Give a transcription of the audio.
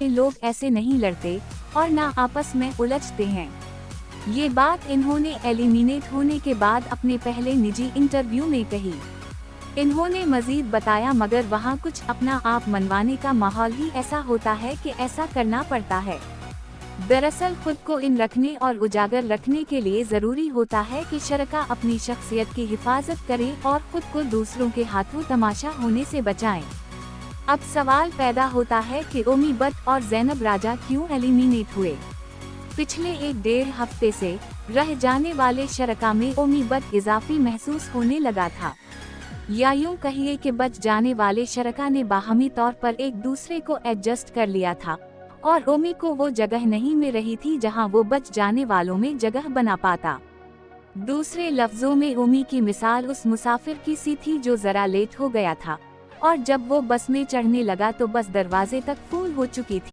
लोग ऐसे नहीं लड़ते और ना आपस में उलझते हैं। ये बात इन्होंने एलिमिनेट होने के बाद अपने पहले निजी इंटरव्यू में कही। इन्होंने मजीद बताया, मगर वहाँ कुछ अपना आप मनवाने का माहौल ही ऐसा होता है कि ऐसा करना पड़ता है। दरअसल खुद को इन रखने और उजागर रखने के लिए जरूरी होता है कि शरका अपनी शख्सियत की हिफाजत करें और खुद को दूसरों के हाथों तमाशा होने से बचाएं। अब सवाल पैदा होता है कि ओमी बट और ज़ैनब राजा क्यों एलिमिनेट हुए। पिछले 1-1.5 हफ्ते से रह जाने वाले शरका में ओमी बट इजाफी महसूस होने लगा था, या यूं कहिए कि बच जाने वाले शरका ने बाहमी तौर पर एक दूसरे को एडजस्ट कर लिया था और ओमी को वो जगह नहीं मिल रही थी जहां वो बच जाने वालों में जगह बना पाता। दूसरे लफ्जों में ओमी की मिसाल उस मुसाफिर की सी थी जो जरा लेट हो गया था और जब वो बस में चढ़ने लगा तो बस दरवाजे तक फुल हो चुकी थी।